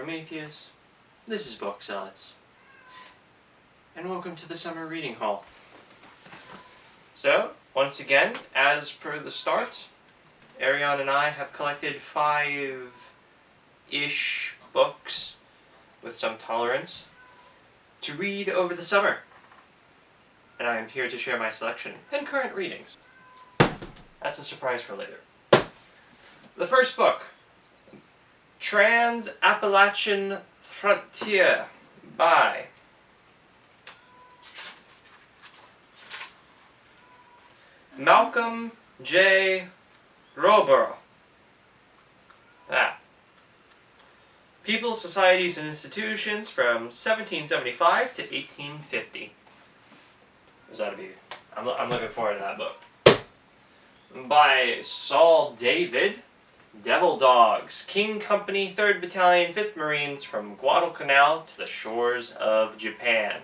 Prometheus. This is Booksellets. And welcome to the Summer Reading Hall. So, once again, as per the start, Ariane and I have collected 5-ish books, with some tolerance, to read over the summer. And I am here to share my selection and current readings. That's a surprise for later. The first book, Trans-Appalachian Frontier by Malcolm J. Roborough. People, Societies, and Institutions from 1775 to 1850. There's ought to be. I'm looking forward to that book. By Saul David. Devil Dogs, King Company, 3rd Battalion, 5th Marines from Guadalcanal to the shores of Japan.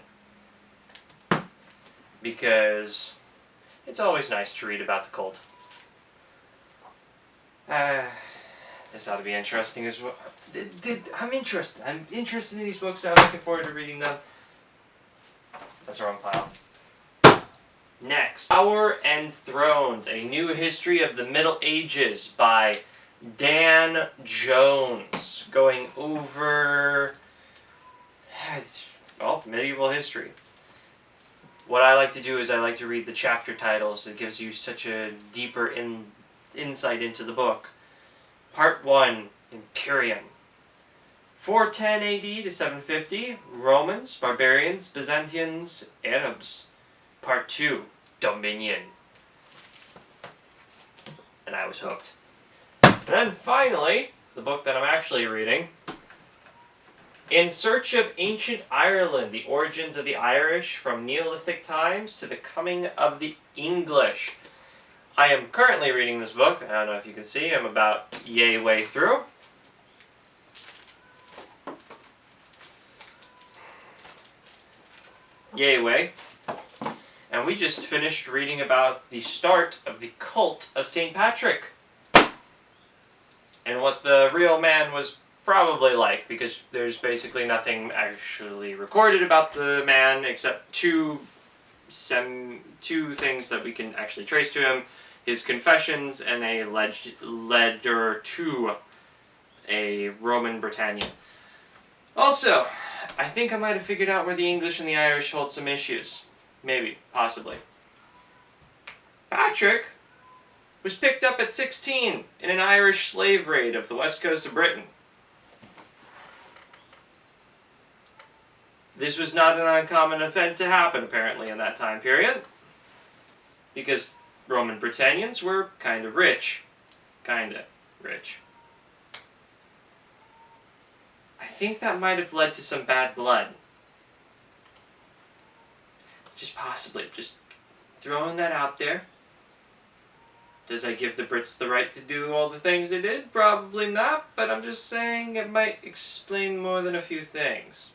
Because it's always nice to read about the cold. This ought to be interesting as well. I'm interested. I'm interested in these books and I'm looking forward to reading them. That's the wrong pile. Next, Power and Thrones, A New History of the Middle Ages by Dan Jones, going over medieval history. What I like to do is I like to read the chapter titles. It gives you such a deeper insight into the book. Part 1, Imperium. 410 AD to 750, Romans, Barbarians, Byzantines, Arabs. Part 2, Dominion. And I was hooked. And then finally, the book that I'm actually reading, In Search of Ancient Ireland, The Origins of the Irish from Neolithic Times to the Coming of the English. I am currently reading this book. I don't know if you can see, I'm about yay way through. Yay way. And we just finished reading about the start of the cult of St. Patrick. And what the real man was probably like, because there's basically nothing actually recorded about the man except two things that we can actually trace to him: his confessions and a letter to a Roman Britannia. Also, I think I might have figured out where the English and the Irish hold some issues. Maybe, possibly. Patrick was picked up at 16 in an Irish slave raid of the west coast of Britain. This was not an uncommon event to happen, apparently, in that time period, because Roman Britannians were kind of rich. Kinda rich. I think that might have led to some bad blood. Just possibly. Just throwing that out there. Does that give the Brits the right to do all the things they did? Probably not, but I'm just saying it might explain more than a few things.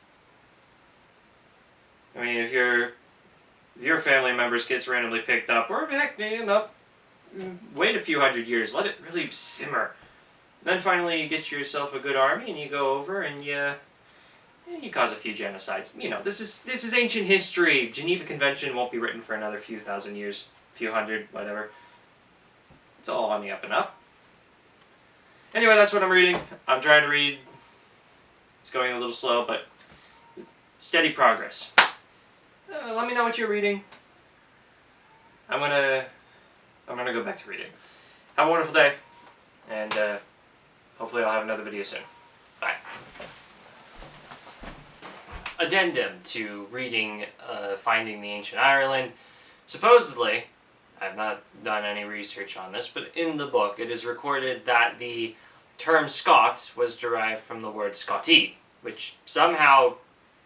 I mean, if your family members gets randomly picked up, or heck, wait a few hundred years, let it really simmer. Then finally you get yourself a good army and you go over and you cause a few genocides. You know, this is ancient history. Geneva Convention won't be written for another few thousand years, few hundred, whatever. It's all on the up and up. Anyway, that's what I'm reading. I'm trying to read. It's going a little slow, but steady progress. Let me know what you're reading. I'm gonna go back to reading. Have a wonderful day, and hopefully I'll have another video soon. Bye. Addendum to reading Finding the Ancient Ireland. Supposedly, I've not done any research on this, but in the book it is recorded that the term Scot was derived from the word Scottie, which somehow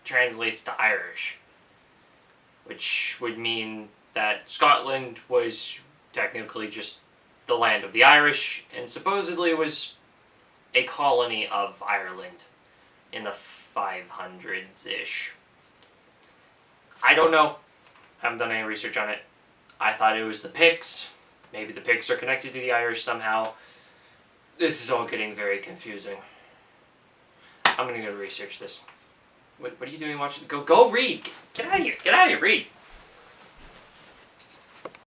translates to Irish, which would mean that Scotland was technically just the land of the Irish, and supposedly was a colony of Ireland in the 500s-ish. I don't know. I haven't done any research on it. I thought it was the Picts. Maybe the Picts are connected to the Irish somehow. This is all getting very confusing. I'm gonna go research this. What are you doing watching? Go read. Get out of here. Get out of here. Read.